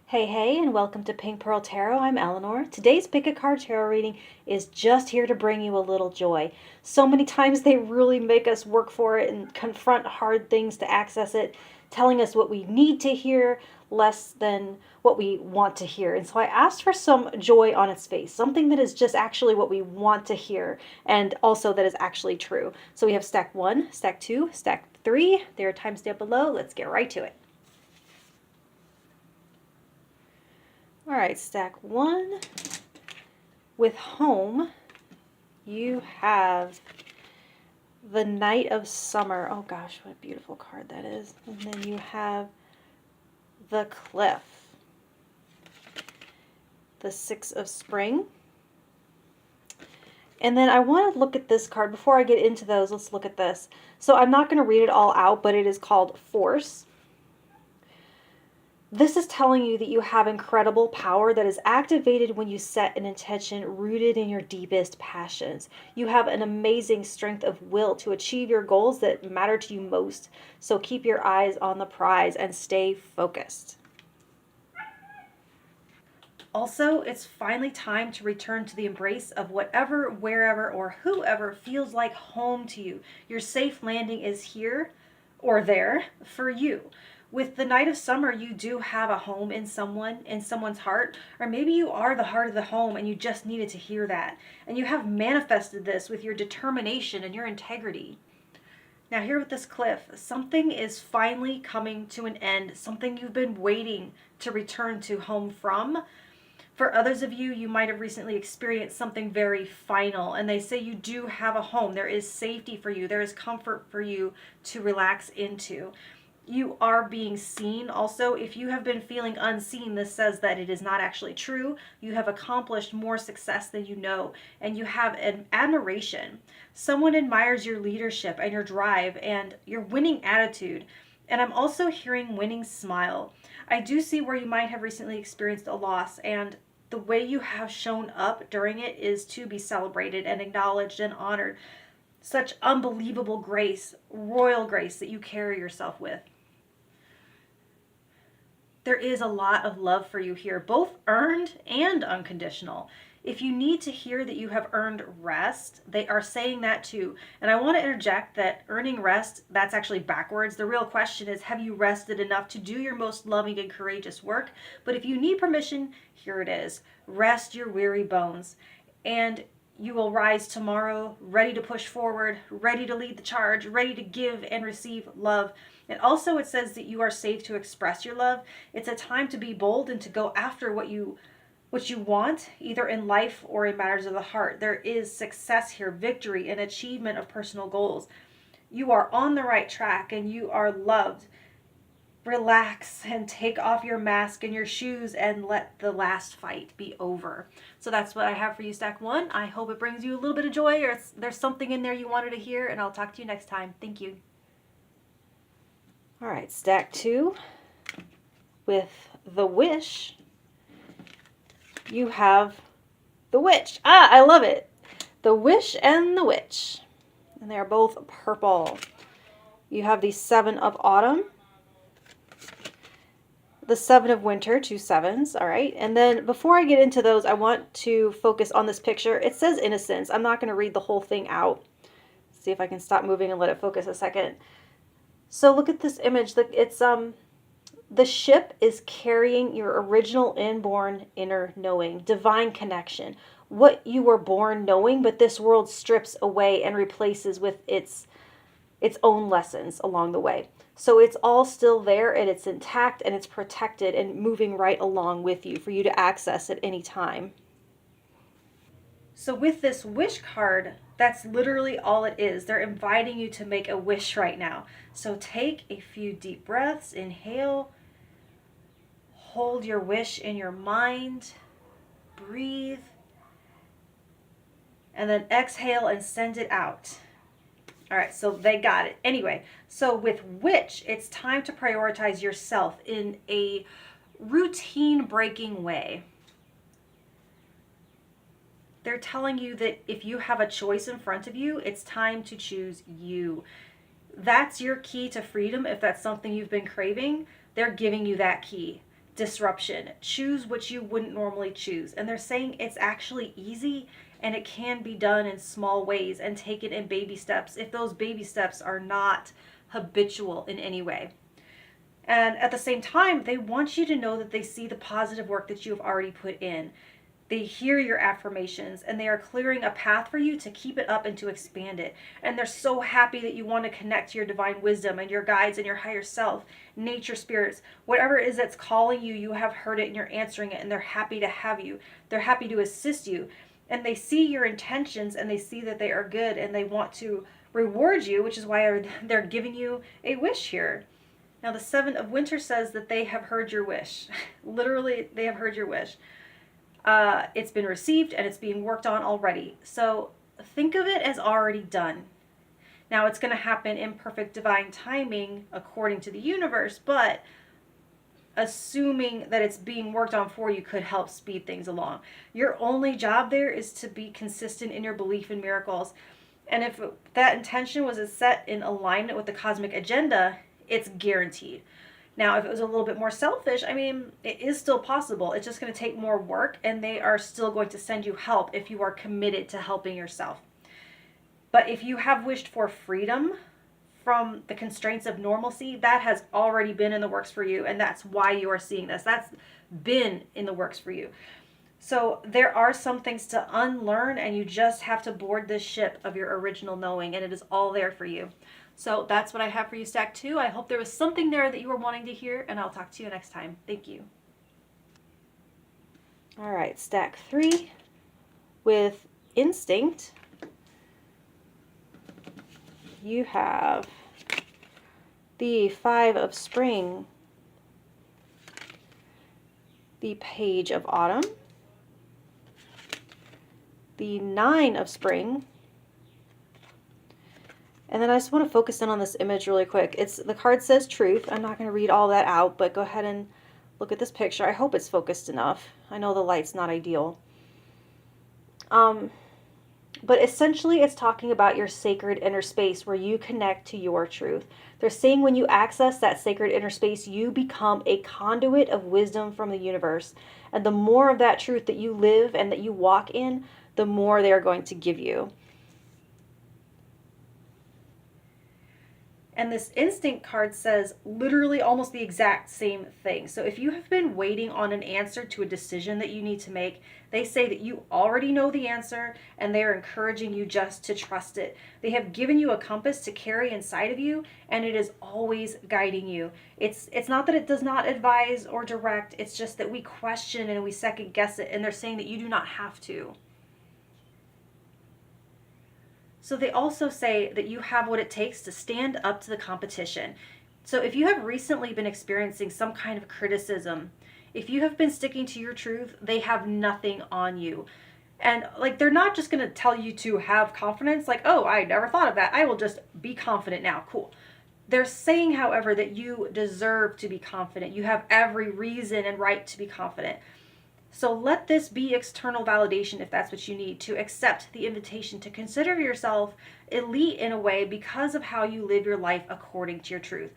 Hey, hey, and welcome to Pink Pearl Tarot. I'm Eleanor. Today's Pick a Card Tarot reading is just here to bring you a little joy. So many times they really make us work for it and confront hard things to access it, telling us what we need to hear less than what we want to hear. And so I asked for some joy on its face, something that is just actually what we want to hear and also that is actually true. So we have stack 1, stack 2, stack 3. There are timestamp below. Let's get right to it. All right, stack 1. With home, you have the Knight of Summer. Oh gosh, what a beautiful card that is. And then you have the Cliff, the Six of Spring. And then I want to look at this card. Before I get into those, let's look at this. So I'm not going to read it all out, but it is called Force. This is telling you that you have incredible power that is activated when you set an intention rooted in your deepest passions. You have an amazing strength of will to achieve your goals that matter to you most. So keep your eyes on the prize and stay focused. Also, it's finally time to return to the embrace of whatever, wherever, or whoever feels like home to you. Your safe landing is here or there for you. With the Knight of Summer, you do have a home in someone's heart, or maybe you are the heart of the home and you just needed to hear that. And you have manifested this with your determination and your integrity. Now here with this Cliff, something is finally coming to an end, something you've been waiting to return to home from. For others of you, you might have recently experienced something very final, and they say you do have a home. There is safety for you. There is comfort for you to relax into. You are being seen. Also, if you have been feeling unseen, this says that it is not actually true. You have accomplished more success than you know, and you have an admiration. Someone admires your leadership and your drive and your winning attitude. And I'm also hearing winning smile. I do see where you might have recently experienced a loss, and the way you have shown up during it is to be celebrated and acknowledged and honored. Such unbelievable grace, royal grace that you carry yourself with. There is a lot of love for you here, both earned and unconditional. If you need to hear that you have earned rest, they are saying that too. And I want to interject that earning rest, that's actually backwards. The real question is, have you rested enough to do your most loving and courageous work? But if you need permission, here it is. Rest your weary bones. And you will rise tomorrow, ready to push forward, ready to lead the charge, ready to give and receive love. And also it says that you are safe to express your love. It's a time to be bold and to go after what you want, either in life or in matters of the heart. There is success here, victory, and achievement of personal goals. You are on the right track and you are loved. Relax and take off your mask and your shoes and let the last fight be over. So that's what I have for you, stack 1. I hope it brings you a little bit of joy, or there's something in there you wanted to hear, and I'll talk to you next time. Thank you. All right, stack 2. With the Wish, you have the Witch. I love it. The Wish and the Witch. And they are both purple. You have the 7 of Autumn, the 7 of Winter, 2 sevens, all right? And then before I get into those, I want to focus on this picture. It says Innocence. I'm not going to read the whole thing out. See if I can stop moving and let it focus a second. So look at this image. It's the ship is carrying your original inborn inner knowing, divine connection, what you were born knowing, but this world strips away and replaces with its own lessons along the way. So it's all still there and it's intact and it's protected and moving right along with you for you to access at any time. So with this wish card, that's literally all it is. They're inviting you to make a wish right now. So take a few deep breaths, inhale, hold your wish in your mind, breathe, and then exhale and send it out. All right, so they got it. Anyway, so with Witch, it's time to prioritize yourself in a routine-breaking way. They're telling you that if you have a choice in front of you, it's time to choose you. That's your key to freedom. If that's something you've been craving, they're giving you that key. disruption. Choose what you wouldn't normally choose. And they're saying it's actually easy and it can be done in small ways and taken in baby steps if those baby steps are not habitual in any way. And at the same time, they want you to know that they see the positive work that you have already put in. They hear your affirmations and they are clearing a path for you to keep it up and to expand it. And they're so happy that you want to connect to your divine wisdom and your guides and your higher self, nature spirits, whatever it is that's calling you, you have heard it and you're answering it, and they're happy to have you. They're happy to assist you. And they see your intentions and they see that they are good and they want to reward you, which is why they're giving you a wish here. Now, the Seven of Winter says that they have heard your wish. Literally, they have heard your wish. It's been received and it's being worked on already. So think of it as already done. Now, it's going to happen in perfect divine timing according to the universe, but assuming that it's being worked on for you could help speed things along. Your only job there is to be consistent in your belief in miracles. And if that intention was set in alignment with the cosmic agenda, it's guaranteed. Now, if it was a little bit more selfish, I mean, it is still possible. It's just going to take more work, and they are still going to send you help if you are committed to helping yourself. But if you have wished for freedom from the constraints of normalcy, that has already been in the works for you, and that's why you are seeing this. That's been in the works for you. So there are some things to unlearn, and you just have to board this ship of your original knowing, and it is all there for you. So that's what I have for you, Stack 2. I hope there was something there that you were wanting to hear, and I'll talk to you next time. Thank you. All right, Stack 3 with Instinct. You have the Five of Spring, the Page of Autumn, the Nine of Spring, and then I just want to focus in on this image really quick. The card says truth. I'm not going to read all that out, but go ahead and look at this picture. I hope it's focused enough. I know the light's not ideal. But essentially it's talking about your sacred inner space where you connect to your truth. They're saying when you access that sacred inner space, you become a conduit of wisdom from the universe. And the more of that truth that you live and that you walk in, the more they are going to give you. And this instinct card says literally almost the exact same thing. So if you have been waiting on an answer to a decision that you need to make, they say that you already know the answer and they are encouraging you just to trust it. They have given you a compass to carry inside of you, and it is always guiding you. It's not that it does not advise or direct, it's just that we question and we second guess it, and they're saying that you do not have to. So they also say that you have what it takes to stand up to the competition. So if you have recently been experiencing some kind of criticism, if you have been sticking to your truth, they have nothing on you. And like, they're not just going to tell you to have confidence, like, oh, I never thought of that, I will just be confident now, cool. They're saying, however, that you deserve to be confident. You have every reason and right to be confident. So let this be external validation if that's what you need to accept the invitation to consider yourself elite in a way because of how you live your life according to your truth.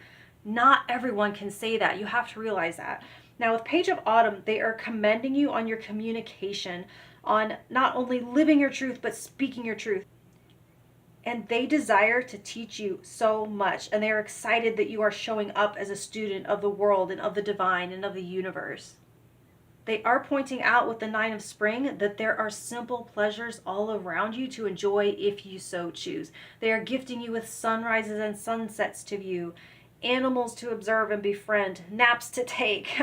Not everyone can say that. You have to realize that. Now with Page of Autumn, they are commending you on your communication, on not only living your truth, but speaking your truth. And they desire to teach you so much. And they are excited that you are showing up as a student of the world and of the divine and of the universe. They are pointing out with the Nine of Spring that there are simple pleasures all around you to enjoy if you so choose. They are gifting you with sunrises and sunsets to view, animals to observe and befriend, naps to take.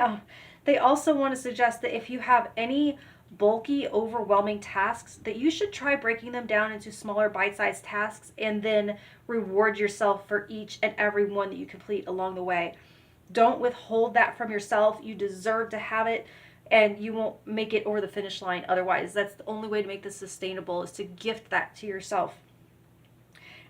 They also want to suggest that if you have any bulky, overwhelming tasks, that you should try breaking them down into smaller bite-sized tasks and then reward yourself for each and every one that you complete along the way. Don't withhold that from yourself. You deserve to have it. And you won't make it over the finish line otherwise. That's the only way to make this sustainable, is to gift that to yourself.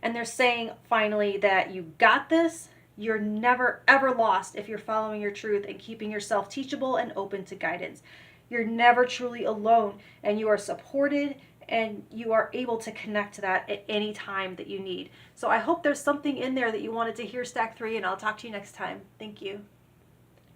And they're saying, finally, that you got this. You're never, ever lost if you're following your truth and keeping yourself teachable and open to guidance. You're never truly alone, and you are supported, and you are able to connect to that at any time that you need. So I hope there's something in there that you wanted to hear, Stack 3, and I'll talk to you next time. Thank you.